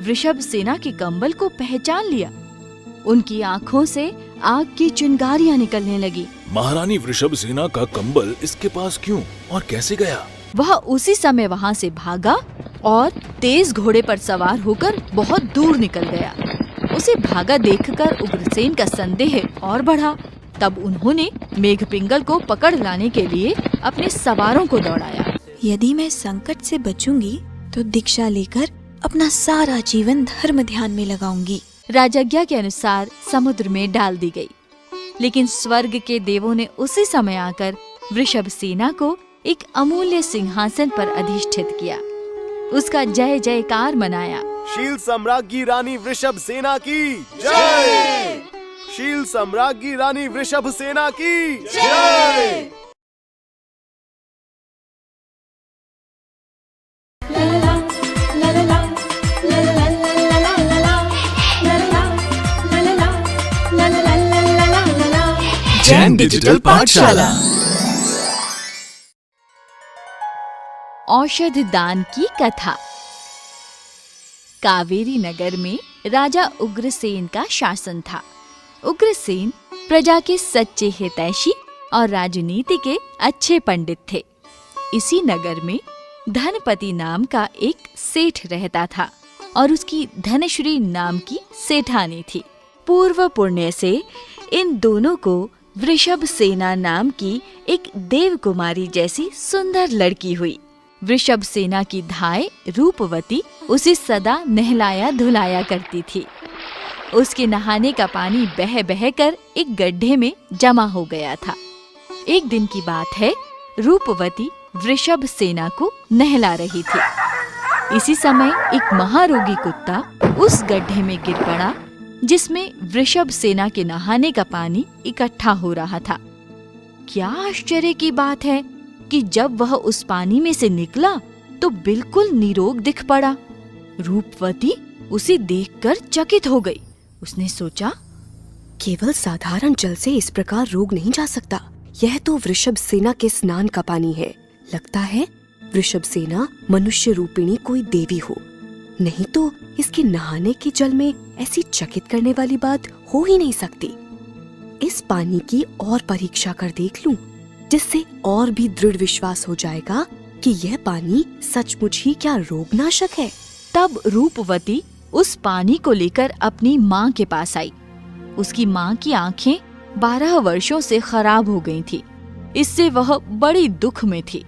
वृषभ सेना के कंबल को पहचान लिया। उनकी आंखों से आग की चिंगारियां निकलने लगी। महारानी वृषभ सेना का कंबल इसके पास क्यों और कैसे गया? वह उसी समय वहाँ से भागा और तेज घोड़े पर सवार होकर बहुत दूर निकल गया। उसे भागा देखकर उग्रसेन का संदेह और बढ़ा। तब उन्होंने मेघपिंगल को पकड़ लाने के लिए अपने सवारों को दौड़ाया। यदि मैं संकट से बचूंगी तो दीक्षा लेकर अपना सारा जीवन धर्म ध्यान में लगाऊंगी। राजज्ञा के अनुसार समुद्र में डाल दी गई। लेकिन स्वर्ग के देवों ने उसी समय आकर वृषभ सेना को एक अमूल्य सिंहासन पर अधिष्ठित किया। उसका जय जयकार मनाया। शील सम्राज्ञी रानी वृषभ सेना की जय! शील सम्राज्ञी रानी वृषभ सेना की जय! जैन डिजिटल पाठशाला। औषध दान की कथा। कावेरी नगर में राजा उग्रसेन का शासन था। उग्रसेन प्रजा के सच्चे हितैषी और राजनीति के अच्छे पंडित थे। इसी नगर में धनपति नाम का एक सेठ रहता था और उसकी धनश्री नाम की सेठानी थी। पूर्व पुण्य से इन दोनों को वृषभ सेना नाम की एक देव कुमारी जैसी सुंदर लड़की हुई। वृषभ सेना की धाय रूपवती उसे सदा नहलाया धुलाया करती थी। उसके नहाने का पानी बह बह कर एक गड्ढे में जमा हो गया था। एक दिन की बात है, रूपवती वृषभ सेना को नहला रही थी। इसी समय एक महारोगी कुत्ता उस गड्ढे में गिर पड़ा जिसमें वृषभ सेना के नहाने का पानी इकट्ठा हो रहा था। क्या आश्चर्य की बात है कि जब वह उस पानी में से निकला तो बिल्कुल निरोग दिख पड़ा। रूपवती उसे देखकर चकित हो गई। उसने सोचा, केवल साधारण जल से इस प्रकार रोग नहीं जा सकता। यह तो वृषभ सेना के स्नान का पानी है। लगता है वृषभ सेना मनुष्य रूपिणी कोई देवी हो, नहीं तो इसके नहाने के जल में ऐसी चकित करने वाली बात हो ही नहीं सकती। इस पानी की और परीक्षा कर देख लूं, जिससे और भी दृढ़ विश्वास हो जाएगा कि यह पानी सचमुच ही क्या रोगनाशक है। तब रूपवती उस पानी को लेकर अपनी माँ के पास आई। उसकी माँ की आंखें 12 वर्षों से खराब हो गई थी। इससे वह बड़ी दुख में थी।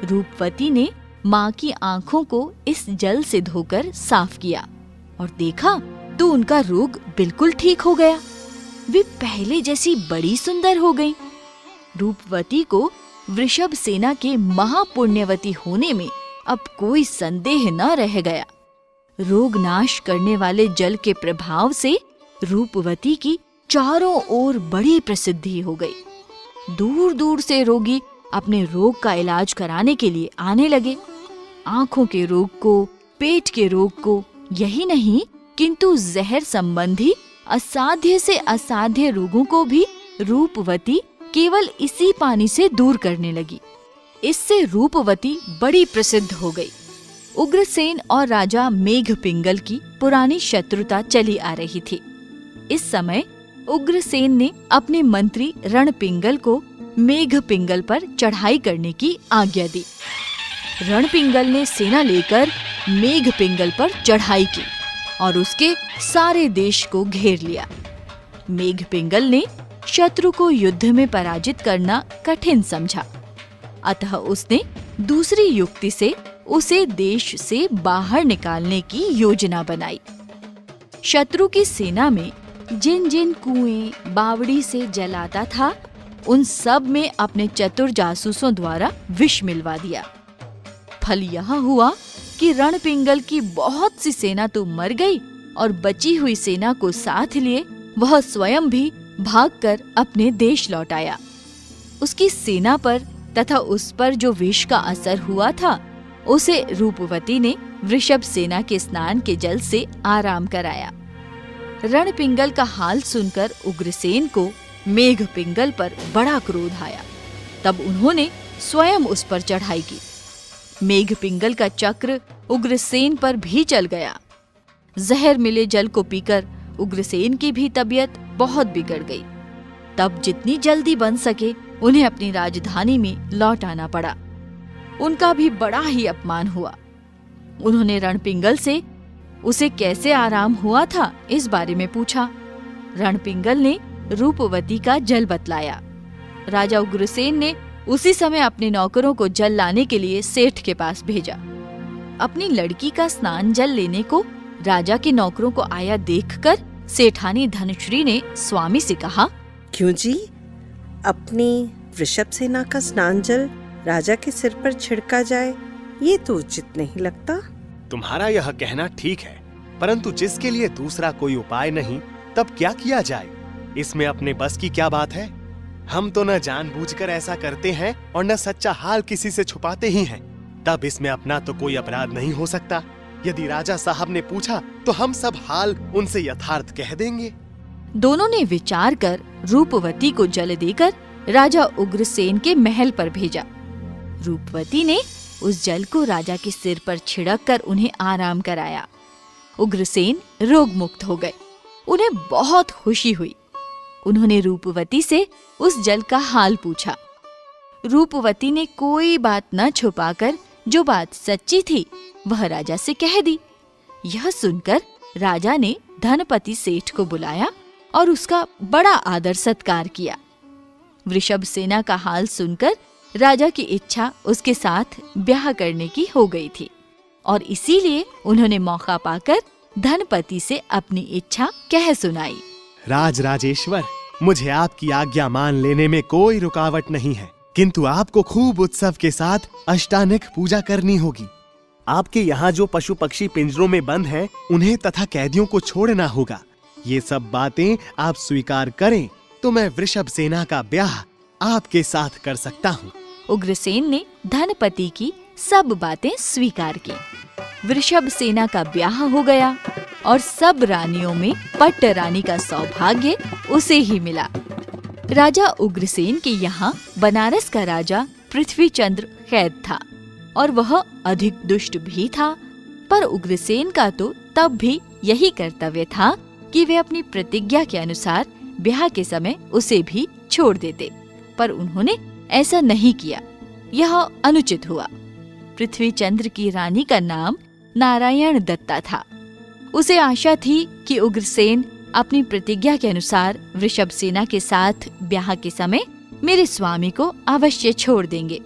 रूपवती ने माँ की आंखों को इस जल से धोकर साफ किया और देखा तो उनका रोग बिल्कुल ठीक हो गया। वे पहले जैसी बड़ी सुंदर हो गईं। रूपवती को वृषभ सेना के महापुण्यवती होने में अब कोई संदेह न रह गया। रोग नाश करने वाले जल के प्रभाव से रूपवती की चारों ओर बड़ी प्रसिद्धि हो गई। दूर दूर से रोगी अपने रोग का इलाज कराने के लिए आने लगे। आंखों के रोग को, पेट के रोग को, यही नहीं किंतु जहर संबंधी असाध्य से असाध्य रोगों को भी रूपवती केवल इसी पानी से दूर करने लगी। इससे रूपवती बड़ी प्रसिद्ध हो गई। उग्रसेन और राजा मेघपिंगल की पुरानी शत्रुता चली आ रही थी। इस समय उग्रसेन ने अपने मंत्री रणपिंगल को मेघपिंगल पर चढ़ाई करने की आज्ञा दी। रणपिंगल ने सेना लेकर मेघपिंगल पर चढ़ाई की और उसके सारे देश को घेर लिया। मेघपिंगल ने शत्रु को युद्ध में पराजित करना कठिन समझा, अतः उसने दूसरी युक्ति से उसे देश से बाहर निकालने की योजना बनाई। शत्रु की सेना में जिन जिन कुएं बावड़ी से जल आता था, उन सब में अपने चतुर जासूसों द्वारा विष मिलवा दिया। फल यह हुआ कि रणपिंगल की बहुत सी सेना तो मर गई और बची हुई सेना को साथ लिए वह स्वयं भी भागकर अपने देश लौट आया। उसकी सेना पर तथा उस पर जो विष का असर हुआ था, उसे रूपवती ने वृषभ सेना के स्नान के जल से आराम कराया। रणपिंगल का हाल सुनकर उग्रसेन को मेघपिंगल पर बड़ा क्रोध आया। तब उन्होंने स्वयं उस पर चढ़ाई की। मेघपिंगल का चक्र उग्रसेन पर भी चल गया। जहर मिले जल को पीकर उग्रसेन की भी तबीयत बहुत बिगड़ गई। तब जितनी जल्दी बन सके उन्हें अपनी राजधानी में लौट आना पड़ा। उनका भी बड़ा ही अपमान हुआ। उन्होंने रणपिंगल से उसे कैसे आराम हुआ था इस बारे में पूछा। रणपिंगल ने रूपवती का जल बतलाया। राजा उग्रसेन ने उसी समय अपने नौकरों को जल लाने के लिए सेठ के पास भेजा। अपनी लड़की का स्नान जल लेने को राजा के नौकरों को आया देखकर सेठानी धनश्री ने स्वामी से कहा, क्यों जी, अपनी वृषभ सेना का स्नान जल राजा के सिर पर छिड़का जाए, ये तो उचित नहीं लगता। तुम्हारा यह कहना ठीक है, परंतु जिसके लिए दूसरा कोई उपाय नहीं, तब क्या किया जाए? इसमें अपने बस की क्या बात है? हम तो न जानबूझकर ऐसा करते हैं और न सच्चा हाल किसी से छुपाते ही हैं। तब इसमें अपना तो कोई अपराध नहीं हो सकता। यदि राजा साहब ने पूछा तो हम सब हाल उनसे यथार्थ कह देंगे। दोनों ने विचार कर रूपवती को जल देकर राजा उग्रसेन के महल पर भेजा। रूपवती ने उस जल को राजा के सिर पर छिड़क कर उन्हें आराम कराया। उग्रसेन रोग मुक्त हो गए। उन्हें बहुत खुशी हुई। उन्होंने रूपवती से उस जल का हाल पूछा। रूपवती ने कोई बात न छुपाकर जो बात सच्ची थी वह राजा से कह दी। यह सुनकर राजा ने धनपति सेठ को बुलाया और उसका बड़ा आदर सत्कार किया। वृषभ सेना का हाल सुनकर राजा की इच्छा उसके साथ ब्याह करने की हो गई थी और इसीलिए उन्होंने मौका पाकर धनपति से अपनी इच्छा कह सुनाई। राजराजेश्वर, मुझे आपकी आज्ञा मान लेने में कोई रुकावट नहीं है, किंतु आपको खूब उत्सव के साथ अष्टानिक पूजा करनी होगी। आपके यहाँ जो पशु पक्षी पिंजरों में बंद हैं, उन्हें तथा कैदियों को छोड़ना होगा। ये सब बातें आप स्वीकार करें तो मैं वृषभ सेना का ब्याह आपके साथ कर सकता हूँ। उग्रसेन ने धनपति की सब बातें स्वीकार की। वृषभ सेना का ब्याह हो गया और सब रानियों में पट्ट रानी का सौभाग्य उसे ही मिला। राजा उग्रसेन के यहाँ बनारस का राजा पृथ्वीचंद्र कैद था और वह अधिक दुष्ट भी था, पर उग्रसेन का तो तब भी यही कर्तव्य था कि वे अपनी प्रतिज्ञा के अनुसार ब्याह के समय उसे भी छोड़ देते, पर उन्होंने ऐसा नहीं किया। यह अनुचित हुआ। पृथ्वीचंद्र की रानी का नाम नारायण दत्ता था। उसे आशा थी कि उग्रसेन अपनी प्रतिज्ञा के अनुसार वृषभ सेना के साथ ब्याह के समय मेरे स्वामी को अवश्य छोड़ देंगे,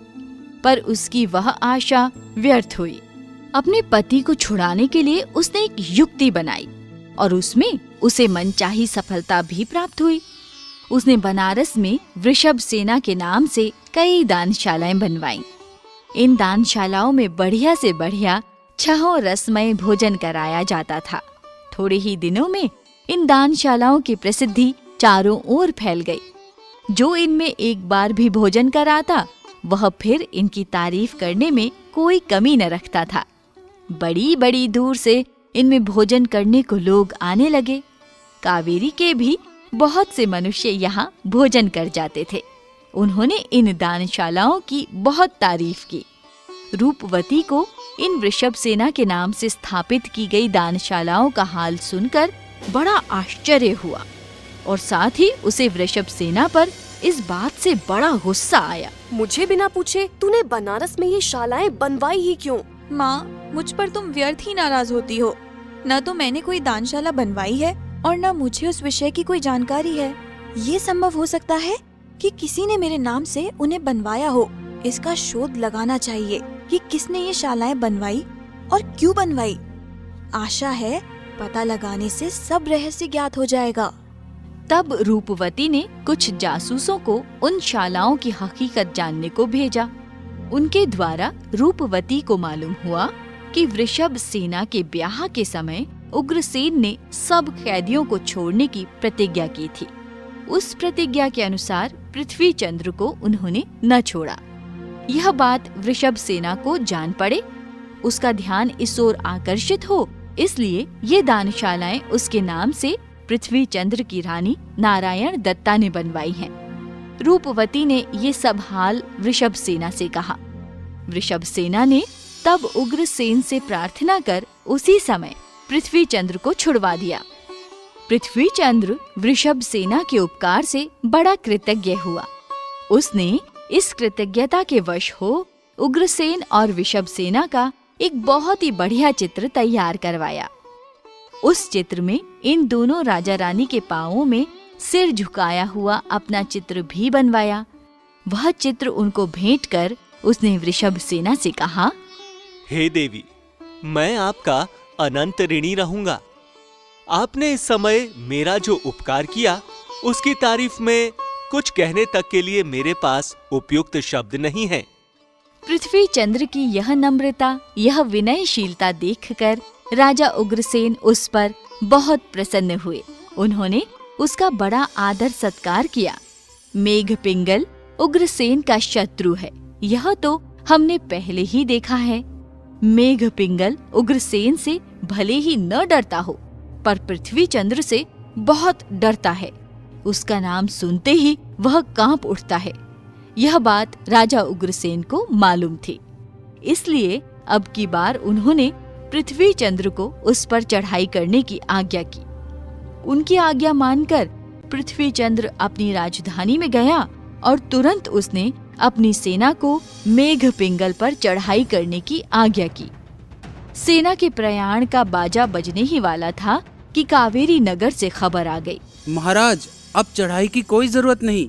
पर उसकी वह आशा व्यर्थ हुई। अपने पति को छुड़ाने के लिए उसने एक युक्ति बनाई और उसमें उसे मनचाही सफलता भी प्राप्त हुई। उसने बनारस में वृषभ सेना के नाम से कई दानशालाएं बनवाईं। इन दानशालाओं में बढ़िया से बढ़िया 6 रसमय भोजन कराया जाता था। थोड़े ही दिनों में इन दानशालाओं की प्रसिद्धि चारों ओर फैल गई। जो इनमें एक बार भी भोजन कराता वह फिर इनकी तारीफ करने में कोई कमी न रखता था। बड़ी बड़ी दूर से इनमें भोजन करने को लोग आने लगे। कावेरी के भी बहुत से मनुष्य यहाँ भोजन कर जाते थे। उन्होंने इन दानशालाओं की बहुत तारीफ की। रूपवती को इन वृषभ सेना के नाम से स्थापित की गई दानशालाओं का हाल सुनकर बड़ा आश्चर्य हुआ और साथ ही उसे वृषभ सेना पर इस बात से बड़ा गुस्सा आया। मुझे बिना पूछे तूने बनारस में ये शालाएं बनवाई ही क्यों? माँ, मुझ पर तुम व्यर्थ ही नाराज होती हो। न तो मैंने कोई दानशाला बनवाई है और न मुझे उस विषय की कोई जानकारी है। ये संभव हो सकता है कि किसी ने मेरे नाम से उन्हें बनवाया हो। इसका शोध लगाना चाहिए कि किसने ये शालाएं बनवाई और क्यों बनवाई। आशा है पता लगाने से सब रहस्य ज्ञात हो जाएगा। तब रूपवती ने कुछ जासूसों को उन शालाओं की हकीकत जानने को भेजा। उनके द्वारा रूपवती को मालूम हुआ कि वृषभ सेना के ब्याह के समय उग्रसेन ने सब कैदियों को छोड़ने की प्रतिज्ञा की थी। उस प्रतिज्ञा के अनुसार पृथ्वीचंद्र को उन्होंने न छोड़ा। यह बात वृषभ सेना को जान पड़े, उसका ध्यान इस ओर आकर्षित हो, इसलिए ये दानशालाएं उसके नाम से पृथ्वीचंद्र की रानी नारायण दत्ता ने बनवाई हैं। रूपवती ने ये सब हाल वृषभ सेना से कहा। वृषभ सेना ने तब उग्रसेन से प्रार्थना कर उसी समय पृथ्वी चंद्र को छुड़वा दिया। पृथ्वी चंद्र वृषभ सेना के उपकार से बड़ा कृतज्ञ हुआ। उसने इस कृतज्ञता के वश हो उग्रसेन और वृषभ सेना का एक बहुत ही बढ़िया चित्र तैयार करवाया। उस चित्र में इन दोनों राजा रानी के पांवों में सिर झुकाया हुआ अपना चित्र भी बनवाया। वह चित्र उनको भेंट कर उसने वृषभ सेना से कहा, हे देवी, मैं आपका अनंत ऋणी रहूंगा। आपने इस समय मेरा जो उपकार किया उसकी तारीफ में कुछ कहने तक के लिए मेरे पास उपयुक्त शब्द नहीं है। पृथ्वी चंद्र की यह नम्रता, यह विनयशीलता देखकर राजा उग्रसेन उस पर बहुत प्रसन्न हुए। उन्होंने उसका बड़ा आदर सत्कार किया। मेघ पिंगल उग्रसेन का शत्रु है, यह तो हमने पहले ही देखा है। मेघ पिंगल उग्रसेन से भले ही न डरता हो, पर पृथ्वी चंद्र से बहुत डरता है। उसका नाम सुनते ही वह कांप उठता है। यह बात राजा उग्रसेन को मालूम थी, इसलिए अब की बार उन्होंने पृथ्वी चंद्र को उस पर चढ़ाई करने की आज्ञा की। उनकी आज्ञा मानकर पृथ्वी चंद्र अपनी राजधानी में गया और तुरंत उसने अपनी सेना को मेघ पिंगल पर चढ़ाई करने की आज्ञा की। सेना के प्रयाण का बाजा बजने ही वाला था कि कावेरी नगर से खबर आ गई। महाराज, अब चढ़ाई की कोई जरूरत नहीं।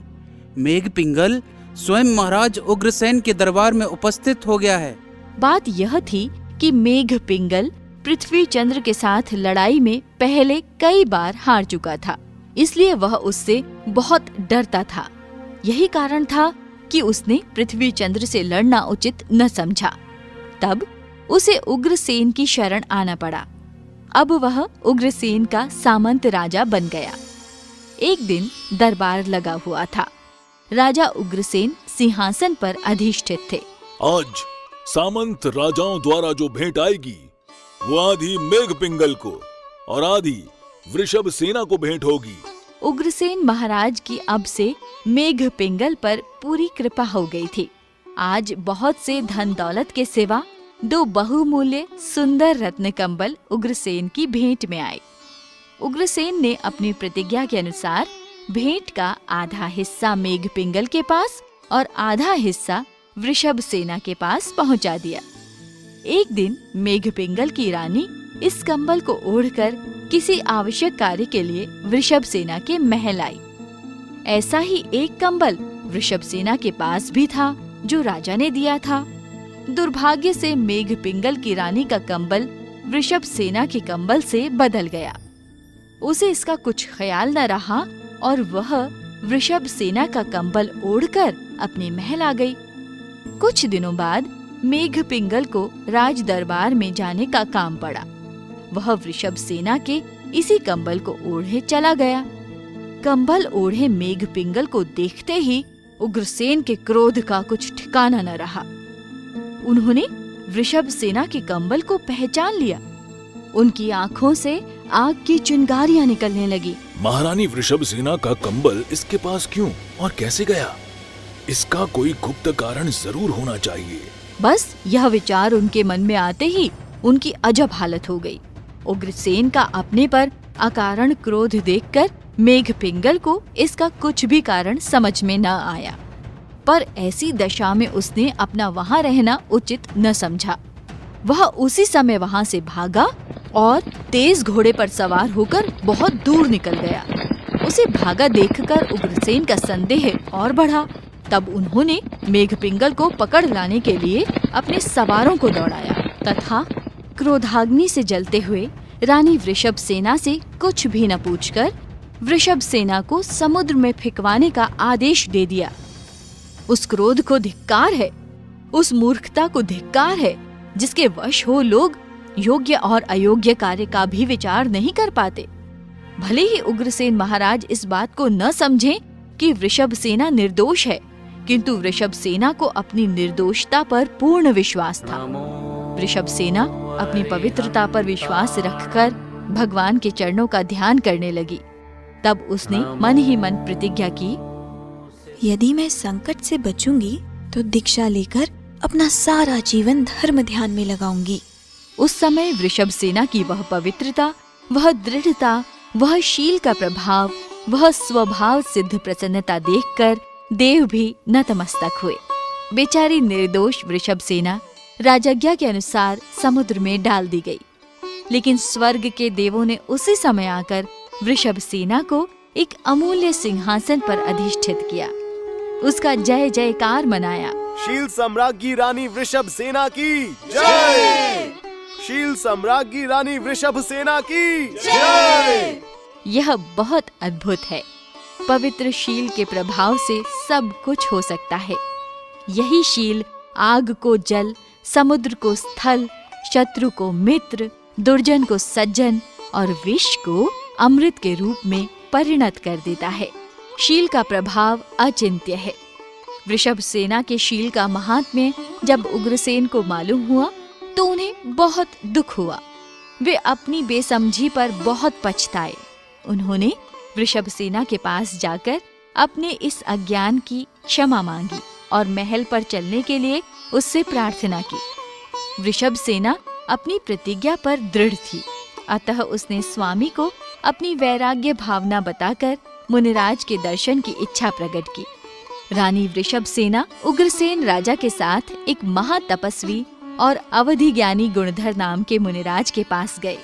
मेघ पिंगल स्वयं महाराज उग्रसेन के दरबार में उपस्थित हो गया है। बात यह थी कि मेघ पिंगल पृथ्वी चंद्र के साथ लड़ाई में पहले कई बार हार चुका था, इसलिए वह उससे बहुत डरता था। यही कारण था कि उसने पृथ्वी चंद्र से लड़ना उचित न समझा। तब उसे उग्रसेन की शरण आना पड़ा। अब वह उग्रसेन का सामंत राजा बन गया। एक दिन दरबार लगा हुआ था। राजा उग्रसेन सिंहासन पर अधिष्ठित थे। आज सामंत राजाओं द्वारा जो भेंट आएगी वो आधी मेघ पिंगल को और आधी वृषभ सेना को भेंट होगी। उग्रसेन महाराज की अब से मेघ पिंगल पर पूरी कृपा हो गई थी। आज बहुत से धन दौलत के सिवा 2 बहुमूल्य सुंदर रत्न कंबल उग्रसेन की भेंट में आए। उग्रसेन ने अपनी प्रतिज्ञा के अनुसार भेंट का आधा हिस्सा मेघ पिंगल के पास और आधा हिस्सा वृषभ सेना के पास पहुंचा दिया। एक दिन मेघ पिंगल की रानी इस कंबल को ओढ़कर किसी आवश्यक कार्य के लिए वृषभ सेना के महल आई। ऐसा ही एक कंबल वृषभ सेना के पास भी था जो राजा ने दिया था। दुर्भाग्य से मेघ पिंगल की रानी का कंबल वृषभ सेना के कंबल से बदल गया। उसे इसका कुछ ख्याल न रहा और वह वृषभ सेना का कंबल ओढ़कर अपने महल आ गई। कुछ दिनों बाद मेघ पिंगल को राज दरबार में जाने का काम पड़ा। वह वृषभ सेना के इसी कंबल को ओढ़े चला गया। कंबल ओढ़े मेघ पिंगल को देखते ही उग्रसेन के क्रोध का कुछ ठिकाना न रहा। उन्होंने वृषभ सेना के कंबल को पहचान लिया। उनकी आंखों से आग की चिंगारियां निकलने लगी। महारानी वृषभ सेना का कंबल इसके पास क्यों और कैसे गया? इसका कोई गुप्त कारण जरूर होना चाहिए। बस यह विचार उनके मन में आते ही उनकी अजब हालत हो गई। उग्रसेन का अपने पर अकारण क्रोध देखकर मेघ पिंगल को इसका कुछ भी कारण समझ में न आया, पर ऐसी दशा में उसने अपना वहां रहना उचित न समझा। वह उसी समय वहां से भागा और तेज घोड़े पर सवार होकर बहुत दूर निकल गया। उसे भागा देखकर उग्रसेन का संदेह और बढ़ा। तब उन्होंने मेघ पिंगल को पकड़ लाने के लिए अपने सवारों को दौड़ाया तथा क्रोधाग्नि से जलते हुए रानी वृषभ सेना से कुछ भी न पूछकर वृषभ सेना को समुद्र में फेंकवाने का आदेश दे दिया। उस क्रोध को धिक्कार है, उस मूर्खता को धिक्कार है जिसके वश हो लोग योग्य और अयोग्य कार्य का भी विचार नहीं कर पाते। भले ही उग्रसेन महाराज इस बात को न समझें कि वृषभ सेना निर्दोष है, किंतु वृषभ सेना को अपनी निर्दोषता पर पूर्ण विश्वास था। वृषभ सेना अपनी पवित्रता पर विश्वास रखकर भगवान के चरणों का ध्यान करने लगी। तब उसने मन ही मन प्रतिज्ञा की, यदि मैं संकट से बचूंगी तो दीक्षा लेकर अपना सारा जीवन धर्म ध्यान में लगाऊंगी। उस समय वृषभ सेना की वह पवित्रता, वह दृढ़ता, वह शील का प्रभाव, वह स्वभाव सिद्ध प्रसन्नता देखकर देव भी नतमस्तक हुए। बेचारी निर्दोष वृषभ सेना राजज्ञा के अनुसार समुद्र में डाल दी गई। लेकिन स्वर्ग के देवों ने उसी समय आकर वृषभ सेना को एक अमूल्य सिंहासन पर अधिष्ठित किया, उसका जय जयकार मनाया। शील सम्राज्ञी रानी वृषभ सेना की जय। शील सम्राज्ञी रानी वृषभ सेना की जय। यह बहुत अद्भुत है। पवित्र शील के प्रभाव से सब कुछ हो सकता है। यही शील आग को जल, समुद्र को स्थल, शत्रु को मित्र, दुर्जन को सज्जन और विष को अमृत के रूप में परिणत कर देता है। शील का प्रभाव अचिंत्य है। वृषभ सेना के शील का महात्म्य जब उग्रसेन को मालूम हुआ तो उन्हें बहुत दुख हुआ। वे अपनी बेसमझी पर बहुत पछताए। उन्होंने वृषभ सेना के पास जाकर अपने इस अज्ञान की क्षमा मांगी और महल पर चलने के लिए उससे प्रार्थना की। वृषभ सेना अपनी प्रतिज्ञा पर दृढ़ थी, अतः उसने स्वामी को अपनी वैराग्य भावना बताकर मुनिराज के दर्शन की इच्छा प्रकट की। रानी वृषभ सेना उग्रसेन राजा के साथ एक महातपस्वी और अवधि ज्ञानी गुणधर नाम के मुनिराज के पास गए।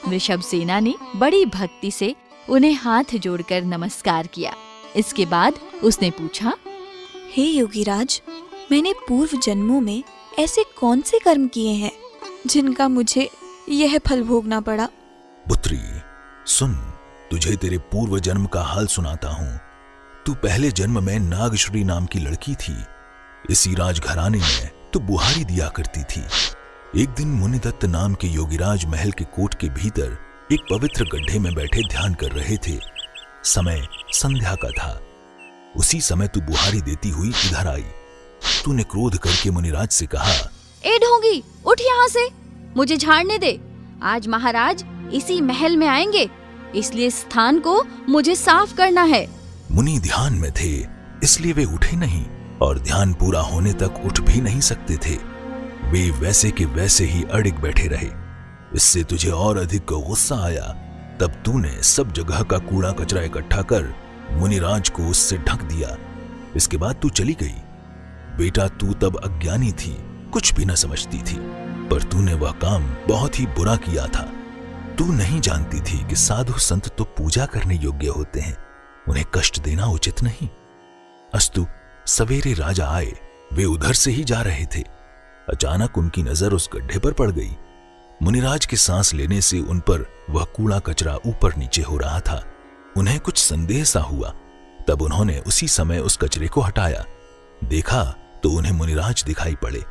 वृषभ सेना ने बड़ी भक्ति से उन्हें हाथ जोड़कर नमस्कार किया। इसके बाद उसने पूछा, हे योगीराज, मैंने पूर्व जन्मों में ऐसे कौन से कर्म किए हैं जिनका मुझे यह फल भोगना पड़ा? पुत्री सुन, तुझे तेरे पूर्व जन्म का हाल सुनाता हूँ। तू पहले जन्म में नागश्री नाम की लड़की थी। इसी राजघराने में तू बुहारी दिया करती थी। एक दिन मुनिदत्त नाम के योगीराज महल के कोट के भीतर एक पवित्र गड्ढे में बैठे ध्यान कर रहे थे। समय संध्या का था। उसी समय तू बुहारी देती हुई इधर आई। तूने क्रोध करके मुनिराज से कहा, ए ढोंगी, उठ यहाँ से, मुझे झाड़ने दे। आज महाराज इसी महल में आएंगे, इसलिए स्थान को मुझे साफ करना है। मुनि ध्यान में थे, इसलिए वे उठे नहीं और ध्यान पूरा होने तक उठ भी नहीं सकते थे। वे वैसे के वैसे ही अड़िग बैठे रहे। इससे तुझे और अधिक गुस्सा आया। तब तूने सब जगह का कूड़ा कचरा इकट्ठा कर मुनिराज को उससे ढक दिया। इसके बाद तू चली गई। बेटा, तू तब अज्ञानी थी, कुछ भी न समझती थी, पर तूने वह काम बहुत ही बुरा किया था। तू नहीं जानती थी कि साधु संत तो पूजा करने योग्य होते हैं, उन्हें कष्ट देना उचित नहीं। अस्तु सवेरे राजा आए। वे उधर से ही जा रहे थे। अचानक उनकी नजर उस गड्ढे पर पड़ गई। मुनिराज के सांस लेने से उन पर वह कूड़ा कचरा ऊपर नीचे हो रहा था। उन्हें कुछ संदेह सा हुआ। तब उन्होंने उसी समय उस कचरे को हटाया। देखा तो उन्हें मुनिराज दिखाई पड़े।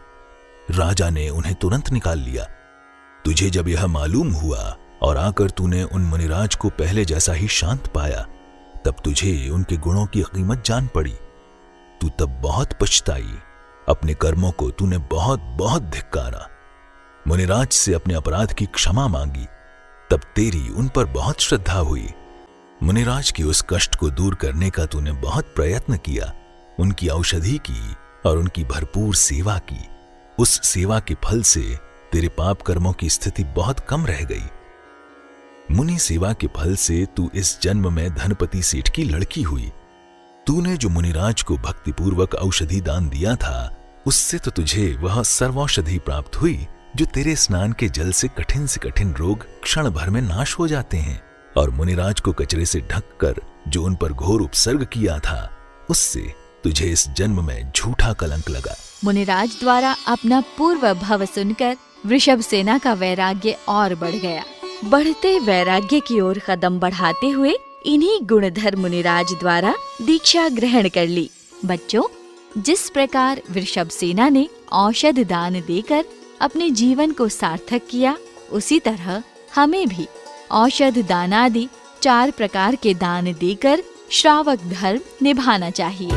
राजा ने उन्हें तुरंत निकाल लिया। तुझे जब यह मालूम हुआ और आकर तूने उन मुनिराज को पहले जैसा ही शांत पाया, तब तुझे उनके गुणों की कीमत जान पड़ी। तू तब बहुत पछताई। अपने कर्मों को तूने बहुत बहुत धिक्कारा। मुनिराज से अपने अपराध की क्षमा मांगी। तब तेरी उन पर बहुत श्रद्धा हुई। मुनिराज के उस कष्ट को दूर करने का तूने बहुत प्रयत्न किया। उनकी औषधि की और उनकी भरपूर सेवा की। उस सेवा के फल से तेरे पाप कर्मों की स्थिति बहुत कम रह गई। मुनि सेवा के फल से तू इस जन्म में धनपति सेठ की लड़की हुई। तूने जो मुनिराज को भक्तिपूर्वक औषधि दान दिया था, उससे तो तुझे वह सर्वौषधि प्राप्त हुई जो तेरे स्नान के जल से कठिन रोग क्षण भर में नाश हो जाते हैं। और मुनिराज को कचरे से ढककर जो उन पर घोर उपसर्ग किया था, उससे तुझे इस जन्म में झूठा कलंक लगा। मुनिराज द्वारा अपना पूर्व भव सुनकर वृषभ सेना का वैराग्य और बढ़ गया। बढ़ते वैराग्य की ओर कदम बढ़ाते हुए इन्हीं गुणधर मुनिराज द्वारा दीक्षा ग्रहण कर ली। बच्चों, जिस प्रकार वृषभ सेना ने औषध दान देकर अपने जीवन को सार्थक किया, उसी तरह हमें भी औषध दानादि 4 प्रकार के दान देकर श्रावक धर्म निभाना चाहिए।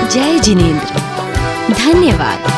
जय जिनेंद्र। धन्यवाद।